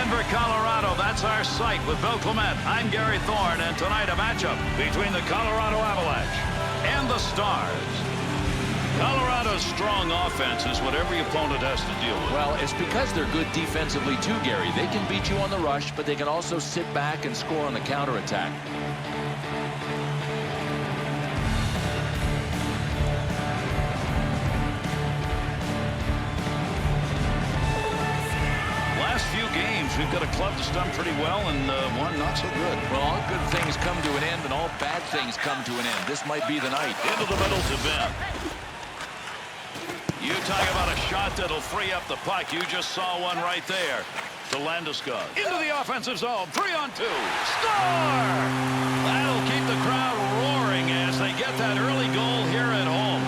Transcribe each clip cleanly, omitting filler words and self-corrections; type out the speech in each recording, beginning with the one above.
Denver, Colorado. That's our site with Bill Clement. I'm Gary Thorne, and tonight a matchup between the Colorado Avalanche and the Stars. Colorado's strong offense is what every opponent has to deal with. Well, it's because they're good defensively too, Gary. They can beat you on the rush, but they can also sit back and score on the counterattack. Last few games, we've got a club that's done pretty well and one not so good. Well, all good things come to an end, and all bad things come to an end. This might be the night. Into the middle to Ben. You talk about a shot that'll free up the puck. You just saw one right there to Landeskog. Into the offensive zone. 3-on-2. Score! That'll keep the crowd roaring as they get that early goal here at home.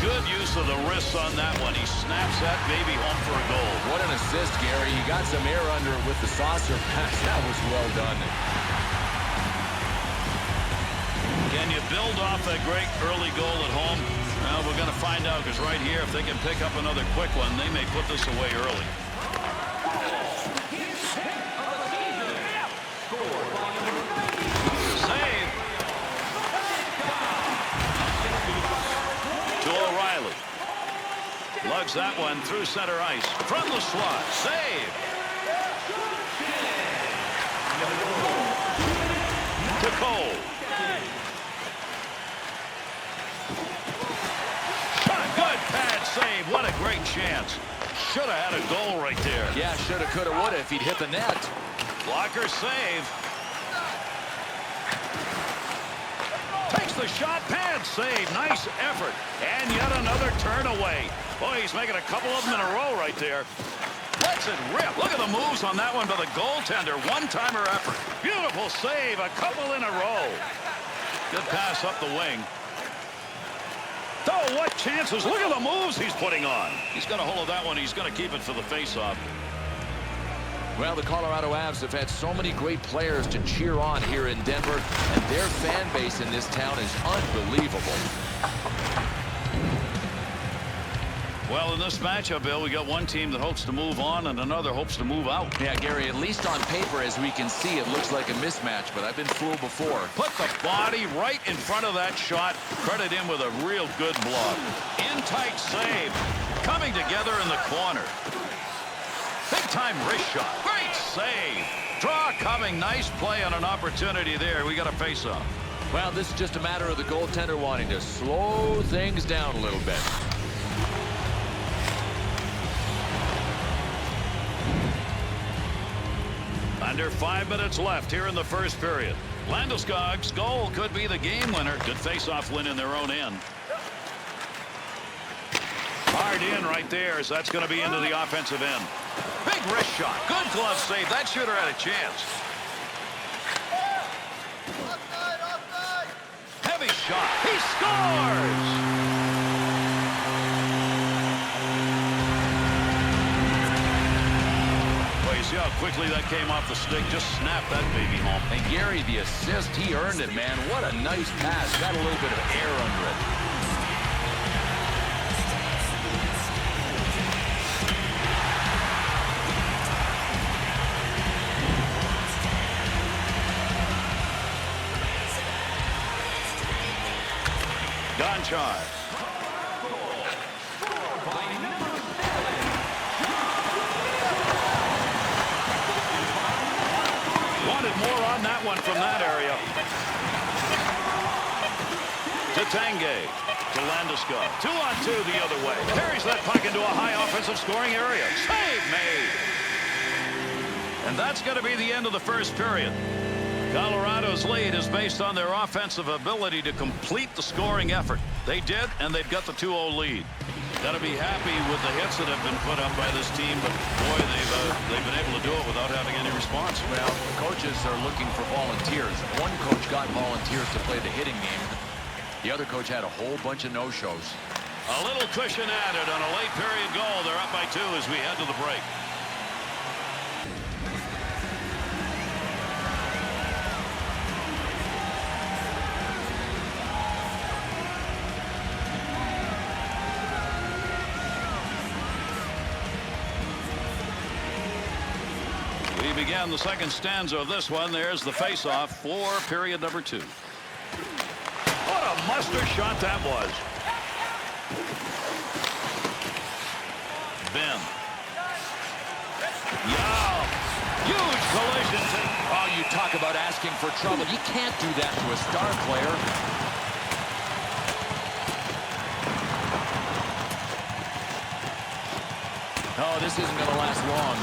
Good use of the wrists on that one. He snaps that baby home for a goal. What an assist, Gary. He got some air under it with the saucer pass. That was well done. Can you build off that great early goal at home? Well, we're going to find out, because right here, if they can pick up another quick one, they may put this away early. Save. To O'Reilly. Lugs that one through center ice. From the slot. Save. To Cole. Save. What a great chance. Should have had a goal right there. Yeah, shoulda, coulda, woulda if he'd hit the net. Blocker save. Takes the shot. Pad save. Nice effort. And yet another turn away. Boy, he's making a couple of them in a row right there. Lets it rip. Look at the moves on that one by the goaltender. One-timer effort. Beautiful save. A couple in a row. Good pass up the wing. Oh, what chances. Look at the moves he's putting on. He's got a hold of that one. He's going to keep it for the face-off. Well, the Colorado Avs have had so many great players to cheer on here in Denver, and their fan base in this town is unbelievable. Well, in this matchup, Bill, we got one team that hopes to move on and another hopes to move out. Yeah, Gary, at least on paper, as we can see, it looks like a mismatch, but I've been fooled before. Put the body right in front of that shot. Credit him with a real good block. In tight save. Coming together in the corner. Big-time wrist shot. Great save. Draw coming. Nice play on an opportunity there. We got a face-off. Well, this is just a matter of the goaltender wanting to slow things down a little bit. Under 5 minutes left here in the first period. Landeskog's goal could be the game winner. Good face-off win in their own end. Hard in right there, as that's going to be into the offensive end. Big wrist shot. Good glove save. That shooter had a chance. Heavy shot. He scores! See how quickly that came off the stick. Just snapped that baby home. And Gary, the assist, he earned it, man. What a nice pass. Got a little bit of air under it. Gonchar. More on that one from that area. To Tanguay. To Landeskog. 2-on-2 the other way. Carries that puck into a high offensive scoring area. Save made. And that's going to be the end of the first period. Colorado's lead is based on their offensive ability to complete the scoring effort. They did, and they've got the 2-0 lead. Got to be happy with the hits that have been put up by this team, but boy, they've been able to do it without having any response. Well, coaches are looking for volunteers. One coach got volunteers to play the hitting game. The other coach had a whole bunch of no-shows. A little cushion added on a late period goal. They're up by 2 as we head to the break. begin the second stanza of this one. There's the face-off for period number 2. What a muster shot that was. Ben. Yeah. Huge collision. Oh, you talk about asking for trouble. You can't do that to a star player. Oh, this isn't going to last long.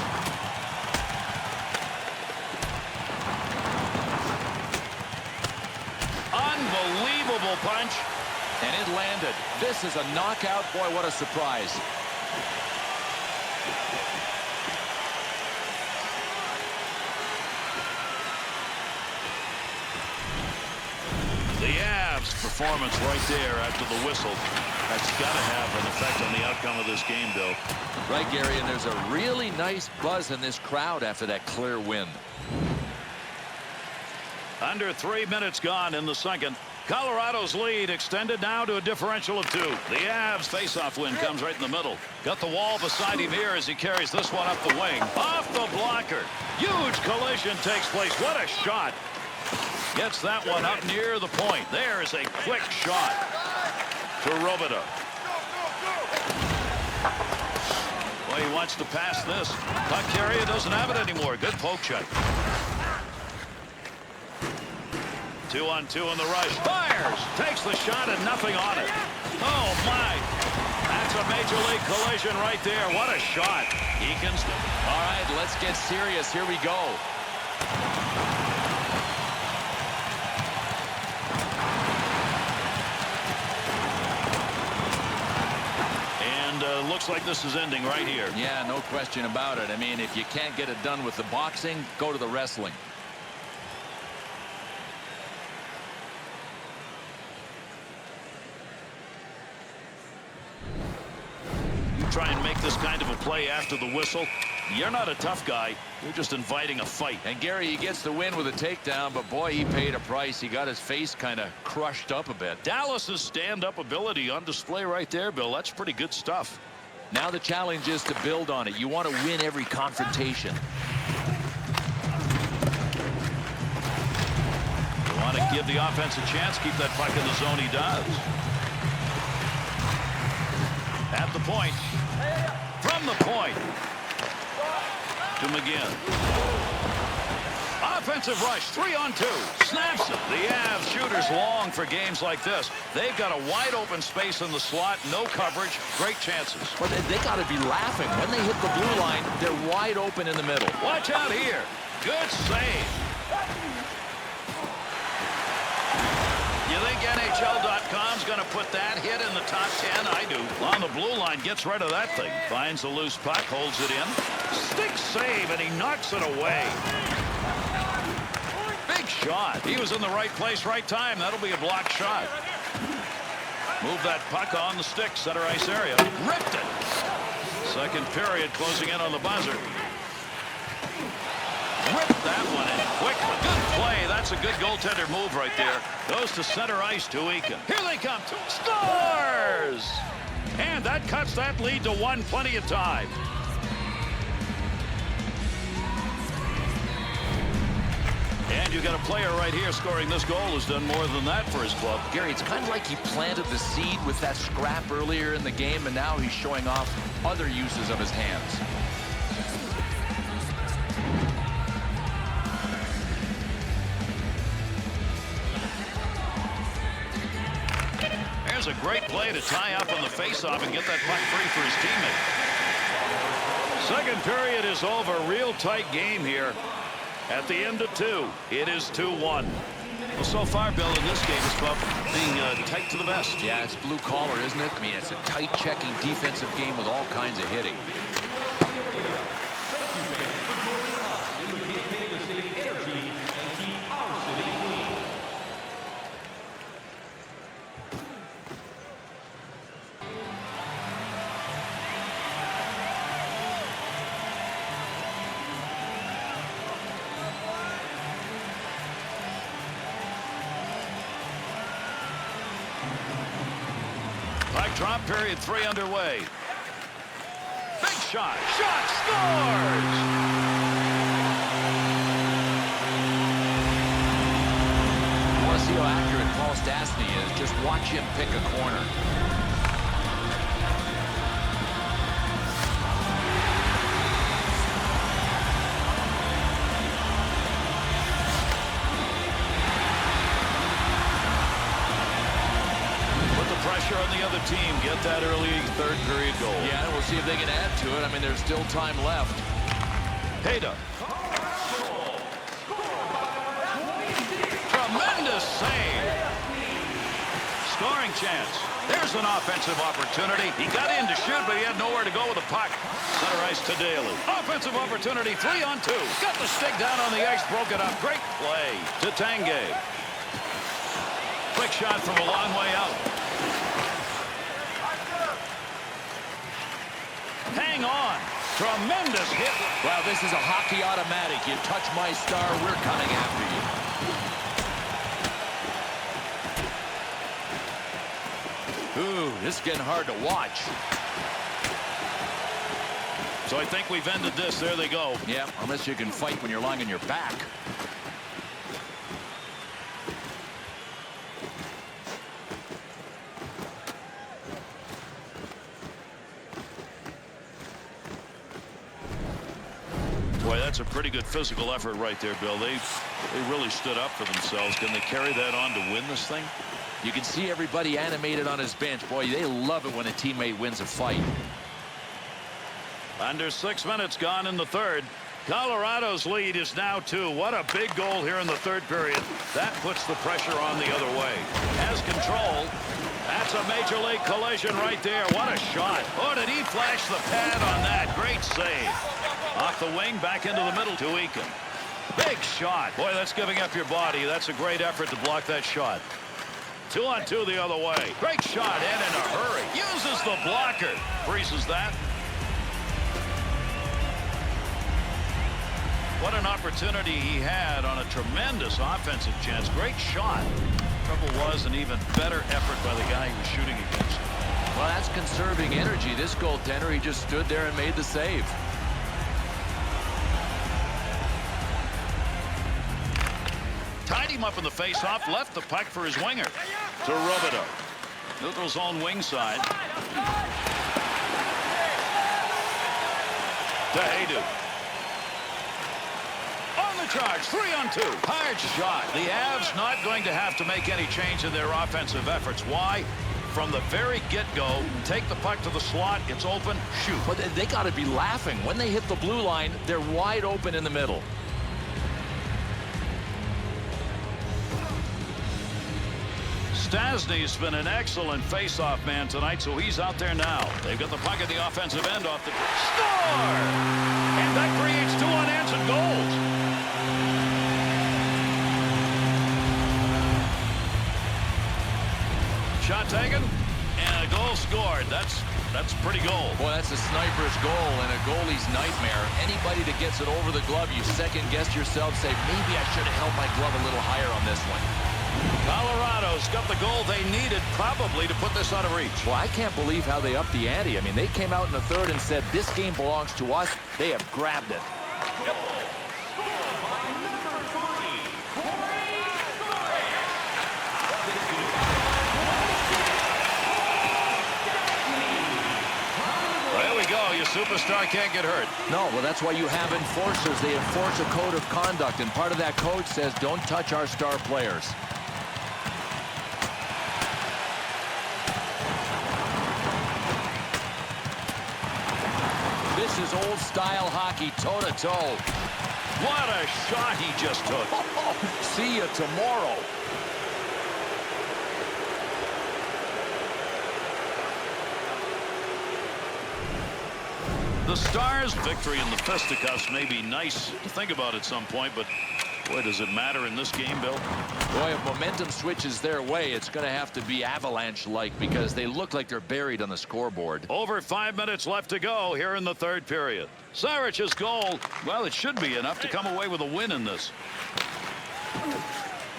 Unbelievable punch. And it landed. This is a knockout. Boy, what a surprise. The Avs performance right there after the whistle. That's got to have an effect on the outcome of this game, Bill. Right, Gary, and there's a really nice buzz in this crowd after that clear win. Under 3 minutes gone in the second. Colorado's lead extended now to a differential of 2. The Avs face-off win comes right in the middle. Got the wall beside him here as he carries this one up the wing. Off the blocker. Huge collision takes place. What a shot. Gets that one up near the point. There's a quick shot to Robidoux. Well, he wants to pass this. Puck carrier doesn't have it anymore. Good poke check. 2-on-2 in the rush. Fires. Takes the shot and nothing on it. Oh, my. That's a major league collision right there. What a shot. He can... All right, let's get serious. Here we go. Looks like this is ending right here. Yeah, no question about it. I mean, if you can't get it done with the boxing, go to the wrestling. You try and make this kind of a play after the whistle. You're not a tough guy. You're just inviting a fight. And Gary, he gets the win with a takedown, but boy, he paid a price. He got his face kind of crushed up a bit. Dallas's stand-up ability on display right there, Bill. That's pretty good stuff. Now the challenge is to build on it. You want to win every confrontation. You want to give the offense a chance, keep that puck in the zone. He does. At the point. From the point. To McGinn. Offensive rush, 3-on-2. Snaps it. The Avs shooters long for games like this. They've got a wide open space in the slot, no coverage, great chances. Well, they got to be laughing. When they hit the blue line, they're wide open in the middle. Watch out here. Good save. You think NHL.com's going to put that hit in the top 10? I do. On the blue line, gets rid of that thing. Finds a loose puck, holds it in. Stick save, and he knocks it away. Big shot. He was in the right place, right time. That'll be a blocked shot. Move that puck on the stick, center ice area. Ripped it. Second period closing in on the buzzer. Ripped that one in quickly. Good play. That's a good goaltender move right there. Goes to center ice to Eakin. Here they come. Scores! And that cuts that lead to 1. Plenty of time. And you got a player right here scoring this goal who's done more than that for his club. Gary, it's kind of like he planted the seed with that scrap earlier in the game, and now he's showing off other uses of his hands. There's a great play to tie up on the faceoff and get that puck free for his teammate. Second period is over. Real tight game here. At the end of 2, it is 2-1. Well, so far, Bill, in this game, it's about being tight to the vest. Yeah, it's blue collar, isn't it? I mean, it's a tight checking defensive game with all kinds of hitting. Drop period 3 underway. Big shot. Shot scores! Stastny is. Just watch him pick a corner. Put the pressure on the other team. Get that early third period goal. Yeah, we'll see if they can add to it. I mean, there's still time left. Hayda. Tremendous save. Scoring chance. There's an offensive opportunity. He got in to shoot, but he had nowhere to go with the puck. Center ice to Daly. Offensive opportunity, 3-on-2. Got the stick down on the ice, broke it up. Great play to Tanguay. Quick shot from a long way out. Hang on. Tremendous hit. Wow, this is a hockey automatic. You touch my star, we're coming after you. Ooh, this is getting hard to watch. So I think we've ended this. There they go. Yeah, unless you can fight when you're lying on your back. Boy, that's a pretty good physical effort right there, Bill. They really stood up for themselves. Can they carry that on to win this thing? You can see everybody animated on his bench. Boy, they love it when a teammate wins a fight. Under 6 minutes gone in the third. Colorado's lead is now 2. What a big goal here in the third period. That puts the pressure on the other way. Has control. That's a major league collision right there. What a shot. Oh, did he flash the pad on that? Great save. Off the wing, back into the middle to Eakin. Big shot. Boy, that's giving up your body. That's a great effort to block that shot. 2-on-2 the other way. Great shot and in a hurry. Uses the blocker. Freezes that. What an opportunity he had on a tremendous offensive chance. Great shot. Trouble was an even better effort by the guy he was shooting against. Well, that's conserving energy. This goaltender, he just stood there and made the save. Tied him up in the face-off, left the puck for his winger. To Robideau. Neutral zone wing side. To Haydu. On the charge, 3-on-2. Hard shot. The Avs not going to have to make any change in their offensive efforts. Why? From the very get-go, take the puck to the slot, it's open, shoot. But they got to be laughing. When they hit the blue line, they're wide open in the middle. Stastny's been an excellent face-off man tonight, so he's out there now. They've got the puck at the offensive end off the... Score! And that creates 2 unanswered goals. Shot taken, and a goal scored. That's pretty goal. Boy, that's a sniper's goal and a goalie's nightmare. Anybody that gets it over the glove, you second-guess yourself, say, maybe I should have held my glove a little higher on this one. Colorado's got the goal they needed probably to put this out of reach. Well, I can't believe how they upped the ante. I mean, they came out in the third and said, this game belongs to us. They have grabbed it. There we go. Your superstar can't get hurt. No, well, that's why you have enforcers. They enforce a code of conduct, and part of that code says don't touch our star players. This is old-style hockey, toe-to-toe. What a shot he just took. See you tomorrow. The Stars' victory in the fisticuffs may be nice to think about at some point, but boy, does it matter in this game, Bill? Boy, if momentum switches their way, it's going to have to be avalanche-like because they look like they're buried on the scoreboard. Over 5 minutes left to go here in the third period. Saric's goal, well, it should be enough to come away with a win in this.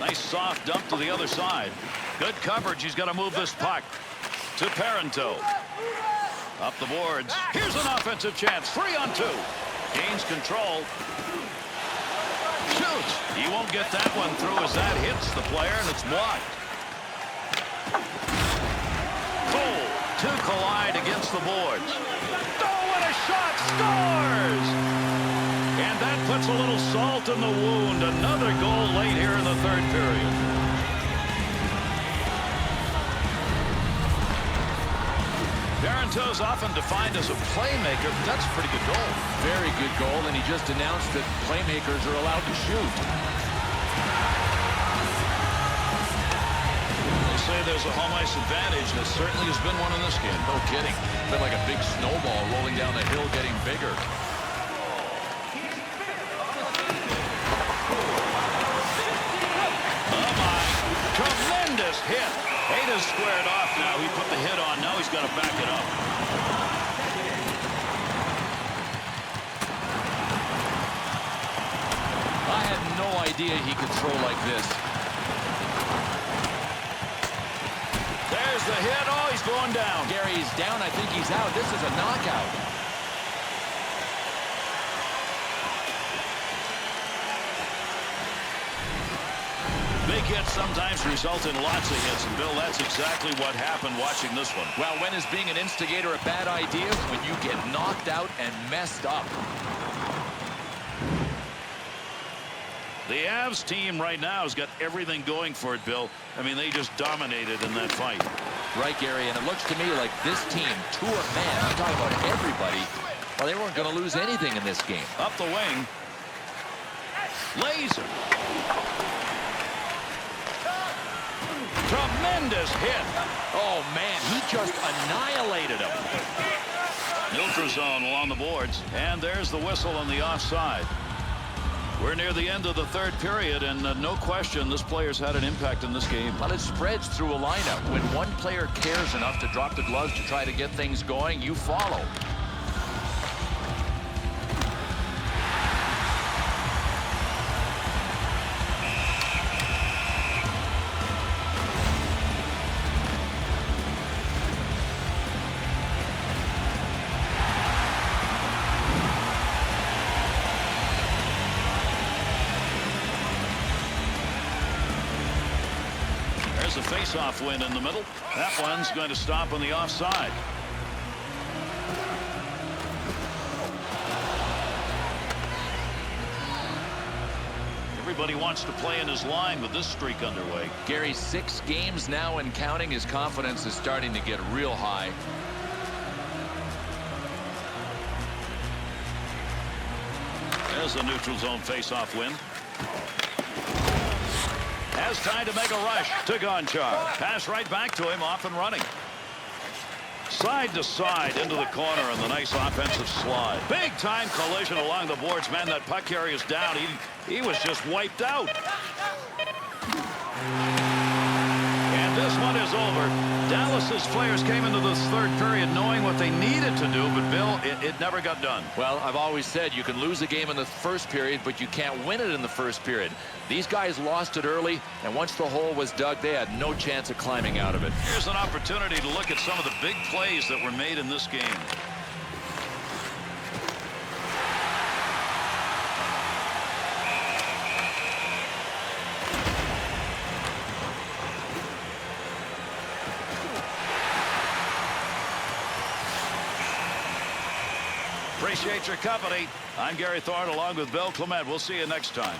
Nice soft dump to the other side. Good coverage. He's got to move this puck to Parenteau. Up the boards. Here's an offensive chance. 3-on-2. Gains control. Shoots. He won't get that one through as that hits the player, and it's blocked. Cole to collide against the boards. Oh, what a shot! Scores! And that puts a little salt in the wound. Another goal late here in the third period. Parenteau's often defined as a playmaker, but that's a pretty good goal. Very good goal, and he just announced that playmakers are allowed to shoot. They say there's a home ice advantage. That certainly has been one in this game. No kidding. It's been like a big snowball rolling down the hill, getting bigger. Oh, my. Tremendous hit. Hayda's squared off now. He put the hit on. Now he's got to back it up. I had no idea he could throw like this. There's the hit. Oh, he's going down. Gary's down. I think he's out. This is a knockout. Big hits sometimes result in lots of hits, and Bill, that's exactly what happened watching this one. Well, when is being an instigator a bad idea? When you get knocked out and messed up. The Avs team right now has got everything going for it, Bill. I mean, they just dominated in that fight. Right, Gary, and it looks to me like this team, to a man, I'm talking about everybody, well, they weren't going to lose anything in this game. Up the wing. Laser. Tremendous hit. Oh, man, he just annihilated him. Neutral zone along the boards, and there's the whistle on the offside. We're near the end of the third period, and no question this player's had an impact in this game. Well, it spreads through a lineup. When one player cares enough to drop the gloves to try to get things going, you follow. There's a face-off win in the middle. That one's going to stop on the offside. Everybody wants to play in his line with this streak underway. Gary, 6 games now and counting. His confidence is starting to get real high. There's a neutral zone face-off win. Has time to make a rush to Gonchar. Pass right back to him, off and running. Side to side into the corner, and the nice offensive slide. Big time collision along the boards. Man, that puck carrier's down. He was just wiped out. And this one is over. Dallas's players came into this third period knowing what they needed to do, but Bill, it never got done. Well, I've always said you can lose a game in the first period, but you can't win it in the first period. These guys lost it early, and once the hole was dug, they had no chance of climbing out of it. Here's an opportunity to look at some of the big plays that were made in this game. Appreciate your company. I'm Gary Thorne along with Bill Clement. We'll see you next time.